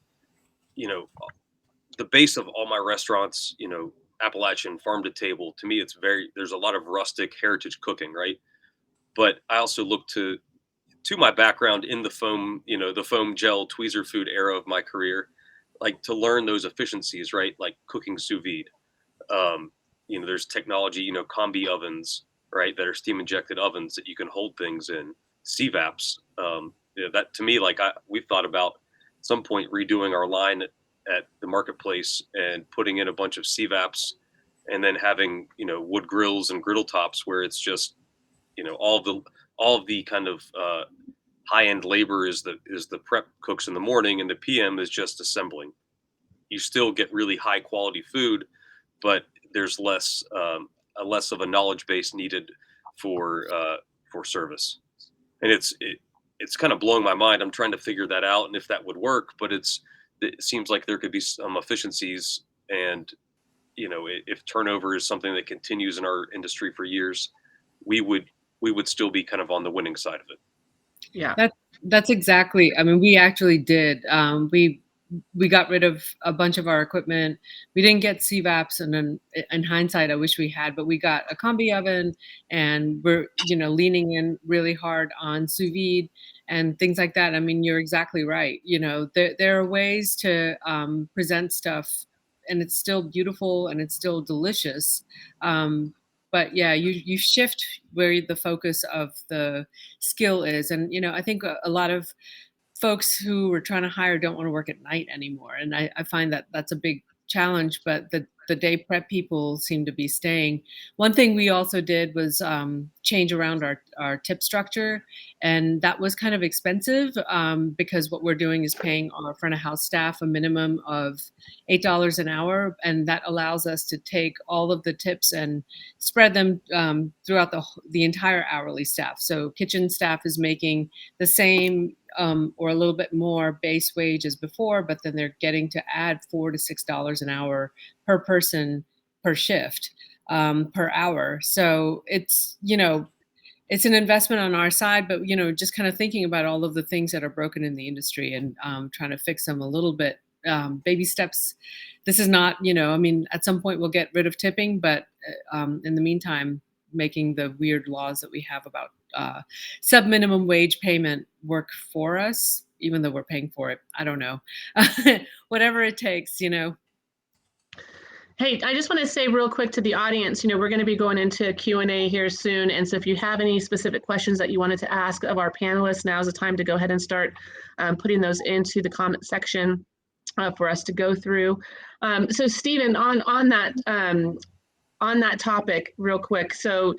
you know, the base of all my restaurants, you know, Appalachian farm to table, to me, there's a lot of rustic heritage cooking, right? But I also look to to my background in the foam, the foam gel tweezer food era of my career, like to learn those efficiencies, right? Like cooking sous vide. There's technology, combi ovens, right? That are steam injected ovens that you can hold things in, CVAPs. That to me, like we've thought about at some point redoing our line at the marketplace and putting in a bunch of CVAPs and then having, wood grills and griddle tops where it's just, all of the kind of high end labor is the prep cooks in the morning, and the PM is just assembling. You still get really high quality food, but there's less of a knowledge base needed for service. And it's kind of blowing my mind. I'm trying to figure that out and if that would work, but it seems like there could be some efficiencies, and if turnover is something that continues in our industry for years, we would still be kind of on the winning side of it. Yeah, that's exactly. I mean, we actually did. We got rid of a bunch of our equipment. We didn't get CVAPs, and then in hindsight, I wish we had. But we got a combi oven, and we're leaning in really hard on sous vide and things like that. I mean, you're exactly right. There are ways to present stuff, and it's still beautiful and it's still delicious. But yeah, you shift where the focus of the skill is. And, I think a lot of folks who we're trying to hire don't want to work at night anymore. And I find that that's a big challenge, but the day prep people seem to be staying. One thing we also did was change around our tip structure. And that was kind of expensive because what we're doing is paying our front of house staff a minimum of $8 an hour. And that allows us to take all of the tips and spread them throughout the entire hourly staff. So kitchen staff is making the same or a little bit more base wage as before, but then they're getting to add $4 to $6 an hour per person per shift per hour. So it's it's an investment on our side, but just kind of thinking about all of the things that are broken in the industry and trying to fix them a little bit, baby steps. This is not, I mean, at some point we'll get rid of tipping, but in the meantime, making the weird laws that we have about sub-minimum wage payment work for us, even though we're paying for it. I don't know. Whatever it takes, Hey, I just want to say real quick to the audience, we're going to be going into Q&A here soon. And so if you have any specific questions that you wanted to ask of our panelists, now's the time to go ahead and start putting those into the comment section for us to go through. So Stephen, on that topic real quick. So,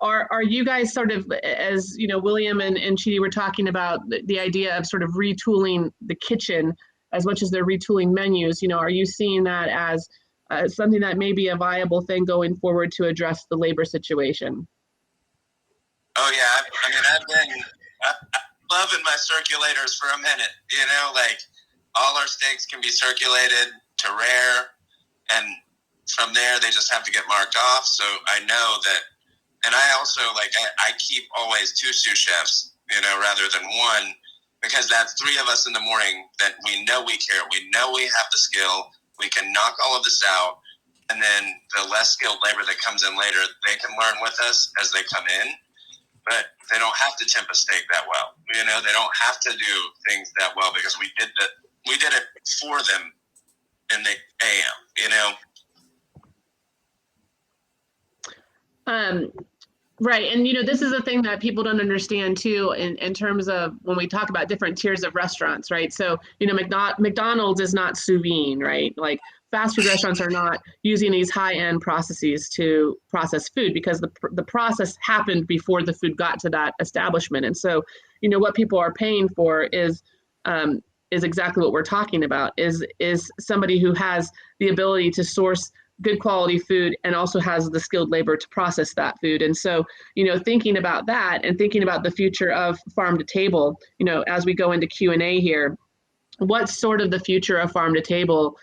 are you guys sort of, as William and Chidi were talking about the idea of sort of retooling the kitchen as much as they're retooling menus, are you seeing that as something that may be a viable thing going forward to address the labor situation? Oh yeah, I've been loving my circulators for a minute. Like all our steaks can be circulated to rare, and from there they just have to get marked off. So I know that, and I also I keep always 2 sous chefs, rather than 1, because that's 3 of us in the morning that we know we care, we know we have the skill. We can knock all of this out, and then the less skilled labor that comes in later, they can learn with us as they come in, but they don't have to temp a steak that well. They don't have to do things that well because we did it for them in the AM, Right. And, this is a thing that people don't understand, too, in terms of when we talk about different tiers of restaurants. Right. So, McDonald's is not sous vide. Right. Like fast food restaurants are not using these high end processes to process food because the process happened before the food got to that establishment. And so, what people are paying for is exactly what we're talking about is somebody who has the ability to source good quality food and also has the skilled labor to process that food. And so, thinking about that and thinking about the future of farm to table, as we go into Q&A here, what's sort of the future of farm to table,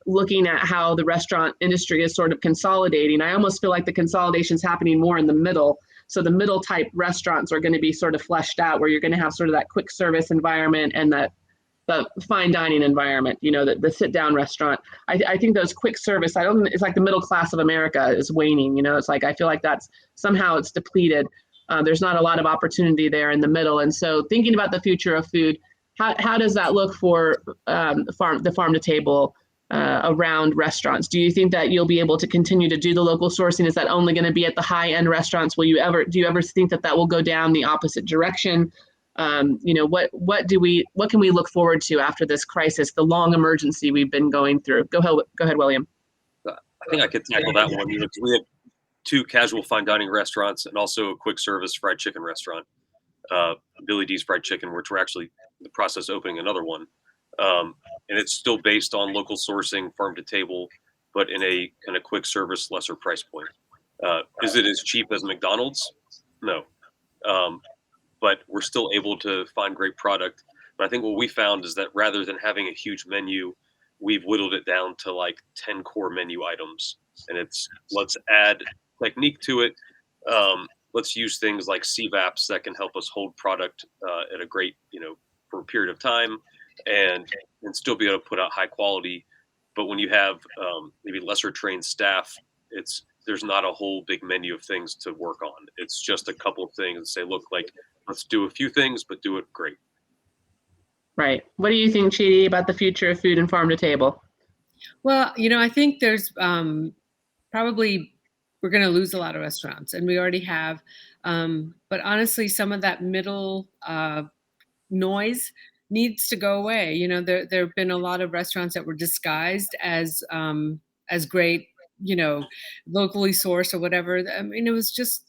looking at how the restaurant industry is sort of consolidating. I almost feel like the consolidation is happening more in the middle. So the middle type restaurants are going to be sort of fleshed out where you're going to have sort of that quick service environment and the fine dining environment, the sit down restaurant. I think those quick service, it's like the middle class of America is waning, it's like, I feel like that's somehow it's depleted. There's not a lot of opportunity there in the middle. And so thinking about the future of food, how does that look for the farm to table around restaurants? Do you think that you'll be able to continue to do the local sourcing? Is that only going to be at the high end restaurants? Do you ever think that will go down the opposite direction? What can we look forward to after this crisis, the long emergency we've been going through? Go ahead, William. I think I could tackle that one. We have 2 casual fine dining restaurants and also a quick service fried chicken restaurant, Billy D's Fried Chicken, which we're actually in the process of opening another one. And it's still based on local sourcing, farm to table, but in a kind of quick service, lesser price point. Is it as cheap as McDonald's? No. But we're still able to find great product. But I think what we found is that rather than having a huge menu, we've whittled it down to like 10 core menu items. And let's add technique to it. Let's use things like CVAPs that can help us hold product at a great, for a period of time and still be able to put out high quality. But when you have maybe lesser trained staff, there's not a whole big menu of things to work on. It's just a couple of things and say, look, let's do a few things, but do it great. Right. What do you think, Chidi, about the future of food and farm to table? Well, I think there's probably we're going to lose a lot of restaurants, and we already have. But honestly, some of that middle noise needs to go away. There have been a lot of restaurants that were disguised as great, locally sourced or whatever. I mean, it was just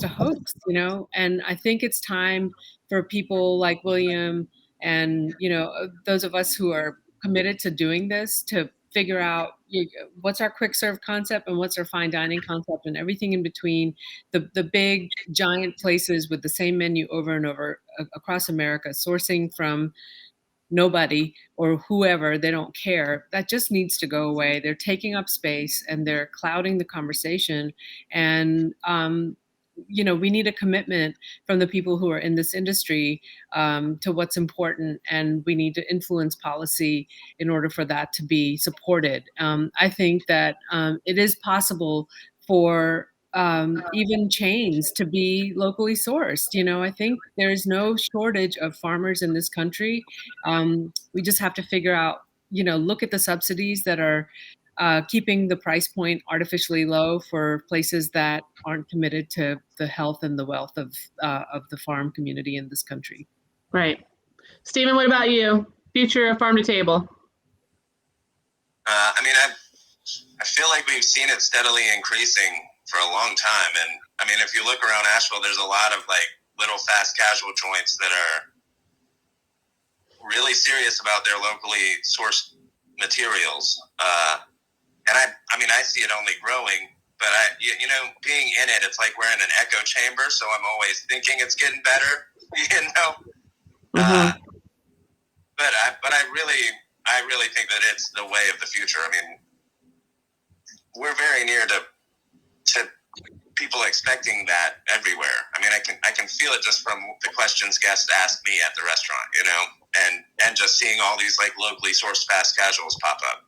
a hoax, And I think it's time for people like William and those of us who are committed to doing this to figure out what's our quick serve concept and what's our fine dining concept and everything in between. The big giant places with the same menu over and over across America, sourcing from nobody or whoever, they don't care. That just needs to go away. They're taking up space and they're clouding the conversation. And we need a commitment from the people who are in this industry to what's important, and we need to influence policy in order for that to be supported. I think that it is possible for even chains to be locally sourced. I think there's no shortage of farmers in this country. We just have to figure out, look at the subsidies that are keeping the price point artificially low for places that aren't committed to the health and the wealth of the farm community in this country. Right. Stephen, what about you? Future of farm to table? I feel like we've seen it steadily increasing for a long time. And if you look around Asheville, there's a lot of little fast casual joints that are really serious about their locally sourced materials. And I see it only growing, but being in it, it's like we're in an echo chamber. So I'm always thinking it's getting better, Mm-hmm. But I really think that it's the way of the future. We're very near to people expecting that everywhere. I can feel it just from the questions guests ask me at the restaurant, and just seeing all these locally sourced fast casuals pop up.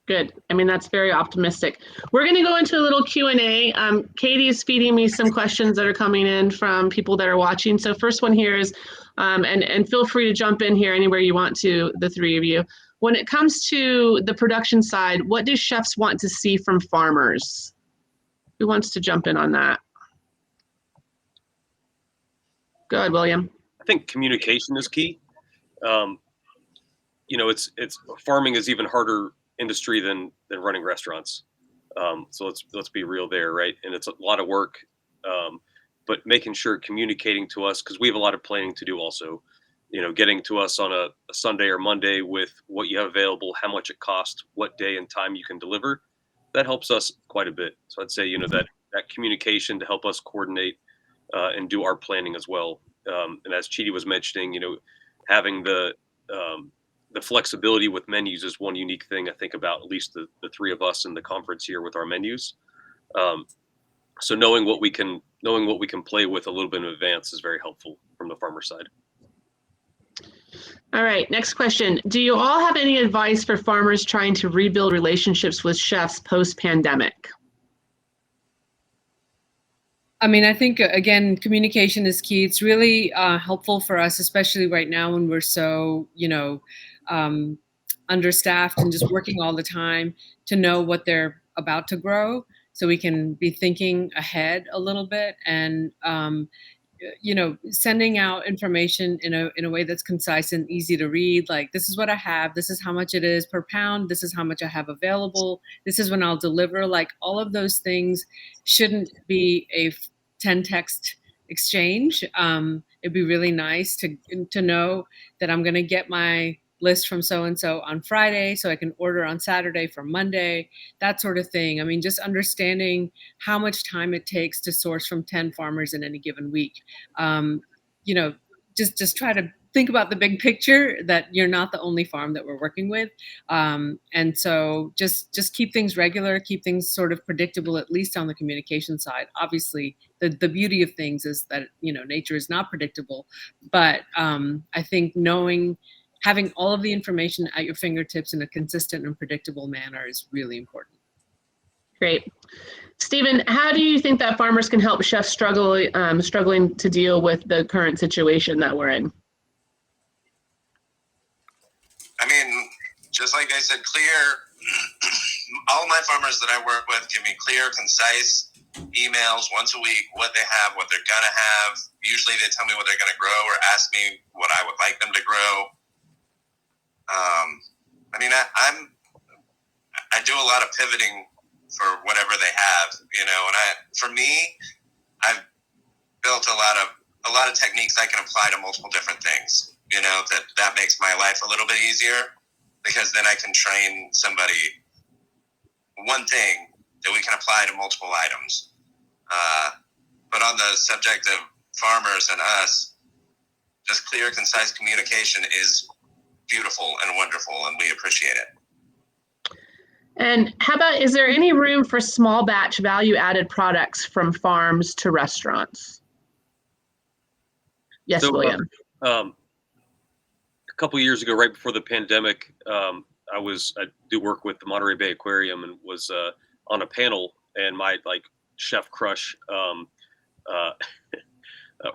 Good. That's very optimistic. We're going to go into a little Q&A. Katie is feeding me some questions that are coming in from people that are watching. So first one here is, and feel free to jump in here anywhere you want to, the three of you. When it comes to the production side, what do chefs want to see from farmers? Who wants to jump in on that? Go ahead, William. I think communication is key. It's farming is even harder industry than running restaurants. So let's be real there, right? And it's a lot of work, but making sure communicating to us, because we have a lot of planning to do also, getting to us on a Sunday or Monday with what you have available, how much it costs, what day and time you can deliver, that helps us quite a bit. So I'd say, that communication to help us coordinate and do our planning as well. And as Chidi was mentioning, having the flexibility with menus is one unique thing I think about, at least the three of us in the conference here with our menus. So knowing what we can play with a little bit in advance is very helpful from the farmer side. All right, next question. Do you all have any advice for farmers trying to rebuild relationships with chefs post-pandemic? I mean, I think, again, communication is key. It's really helpful for us, especially right now when we're so, understaffed and just working all the time, to know what they're about to grow, so we can be thinking ahead a little bit, and sending out information in a way that's concise and easy to read. Like, this is what I have, this is how much it is per pound, this is how much I have available, this is when I'll deliver. Like, all of those things shouldn't be a 10 text exchange. It'd be really nice to know that I'm going to get my list from so and so on Friday, so I can order on Saturday for Monday, that sort of thing. I mean, just understanding how much time it takes to source from 10 farmers in any given week. um, just try to think about the big picture, that you're not the only farm that we're working with. And so just keep things regular, keep things sort of predictable, at least on the communication side. Obviously, the beauty of things is that, nature is not predictable, but I think having all of the information at your fingertips in a consistent and predictable manner is really important. Great. Stephen, how do you think that farmers can help chefs struggling to deal with the current situation that we're in? I mean, just like I said, all my farmers that I work with give me clear, concise emails once a week, what they have, what they're going to have. Usually they tell me what they're going to grow or ask me what I would like them to grow. I mean, I do a lot of pivoting for whatever they have, and for me, I've built a lot of techniques I can apply to multiple different things, that makes my life a little bit easier, because then I can train somebody one thing that we can apply to multiple items. But on the subject of farmers and us, just clear, concise communication is beautiful and wonderful, and we appreciate it. And how about, is there any room for small batch value-added products from farms to restaurants? Yes, So, William. A couple of years ago, right before the pandemic, I do work with the Monterey Bay Aquarium, and was on a panel, and my chef crush,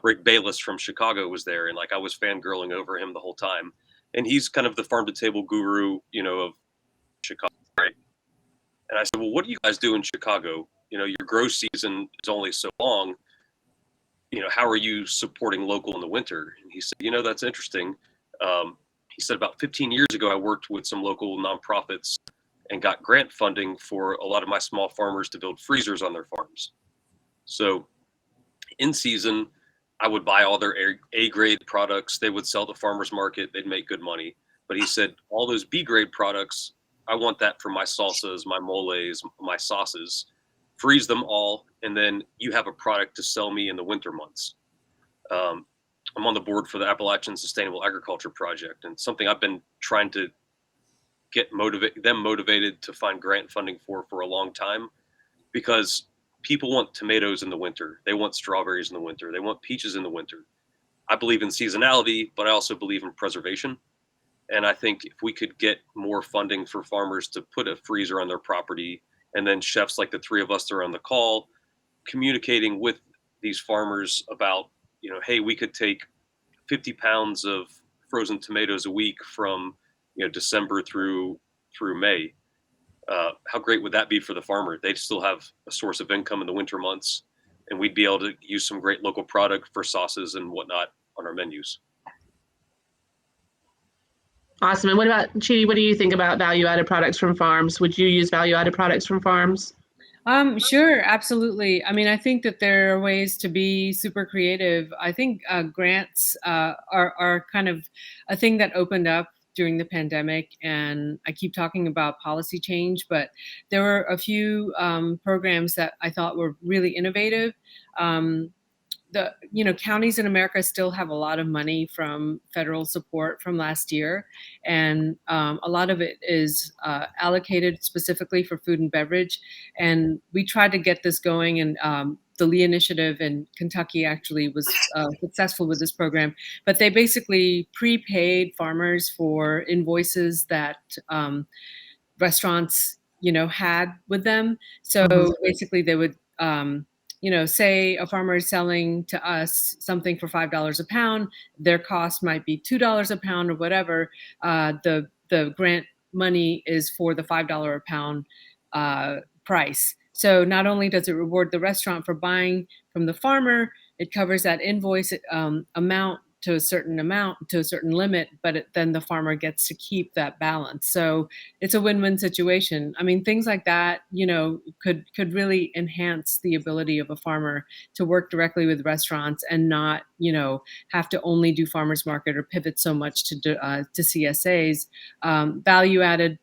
Rick Bayless from Chicago, was there, and I was fangirling over him the whole time. And he's kind of the farm to table guru, of Chicago, right? And I said, well, what do you guys do in Chicago? Your grow season is only so long. How are you supporting local in the winter? And he said, that's interesting. He said, about 15 years ago, I worked with some local nonprofits and got grant funding for a lot of my small farmers to build freezers on their farms. So in season, I would buy all their A-grade products. They would sell to farmers market. They'd make good money. But he said, all those B-grade products, I want that for my salsas, my moles, my sauces. Freeze them all, and then you have a product to sell me in the winter months. I'm on the board for the Appalachian Sustainable Agriculture Project, and something I've been trying to get them motivated to find grant funding for a long time, because people want tomatoes in the winter. They want strawberries in the winter. They want peaches in the winter. I believe in seasonality, but I also believe in preservation. And I think if we could get more funding for farmers to put a freezer on their property, and then chefs like the three of us that are on the call communicating with these farmers about, hey, we could take 50 pounds of frozen tomatoes a week from, December through May. How great would that be for the farmer? They'd still have a source of income in the winter months, and we'd be able to use some great local product for sauces and whatnot on our menus. Awesome. And what about, Chidi, what do you think about value-added products from farms? Would you use value-added products from farms? Sure, absolutely. I mean, I think that there are ways to be super creative. I think grants are kind of a thing that opened up during the pandemic, and I keep talking about policy change, but there were a few programs that I thought were really innovative. Counties in America still have a lot of money from federal support from last year, and a lot of it is allocated specifically for food and beverage. And we tried to get this going, and the Lee Initiative in Kentucky actually was successful with this program. But they basically prepaid farmers for invoices that restaurants, had with them. So basically, they would say a farmer is selling to us something for $5 a pound, their cost might be $2 a pound or whatever. The grant money is for the $5 a pound price. So not only does it reward the restaurant for buying from the farmer, it covers that invoice amount to a certain limit, but then the farmer gets to keep that balance. So it's a win-win situation. I mean, things like that, could really enhance the ability of a farmer to work directly with restaurants and not, have to only do farmers market or pivot so much to CSAs. Value-added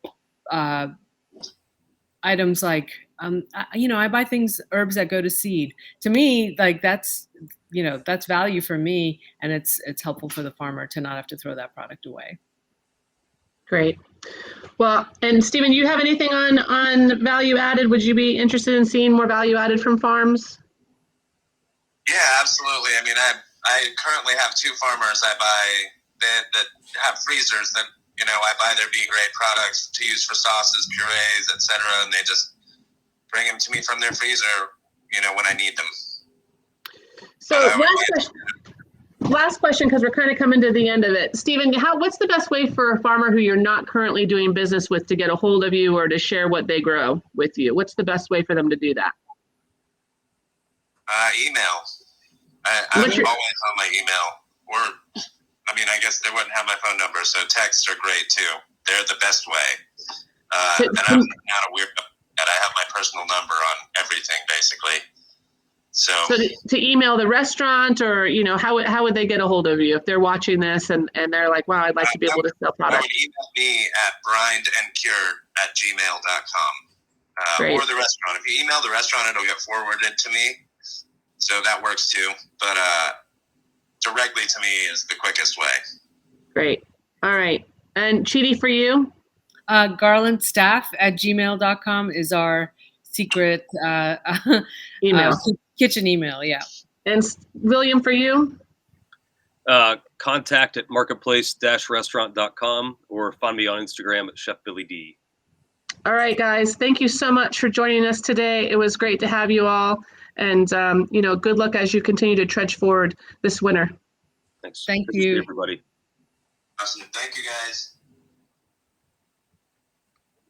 items like, I buy herbs that go to seed. To me, like that's value for me, and it's helpful for the farmer to not have to throw that product away. Great. Well, and Stephen, do you have anything on value added? Would you be interested in seeing more value added from farms? Yeah, absolutely. I mean, I currently have 2 farmers I buy that have freezers that, I buy their B-grade products to use for sauces, purees, etc., and they just bring them to me from their freezer, when I need them. So last question, because we're kind of coming to the end of it. Stephen, what's the best way for a farmer who you're not currently doing business with to get a hold of you or to share what they grow with you? What's the best way for them to do that? Email. I'm always on my email. Or, I guess they wouldn't have my phone number, so texts are great too. They're the best way. And I'm not a weirdo, and I have my personal number on everything, basically. So to email the restaurant, or how would they get a hold of you if they're watching this and they're like, wow, I'd like to be able to sell products? I would email me at brinedandcured@gmail.com. Or the restaurant. If you email the restaurant, it'll get forwarded to me. So that works too. But directly to me is the quickest way. Great. All right. And Chidi, for you? garlandstaff@gmail.com is our secret email. Kitchen email, yeah. And William, for you? Contact at marketplace-restaurant.com, or find me on Instagram at Chef Billy D. All right, guys. Thank you so much for joining us today. It was great to have you all. And, good luck as you continue to trudge forward this winter. Thanks. Thank Good to you. see everybody. Awesome. Thank you, guys.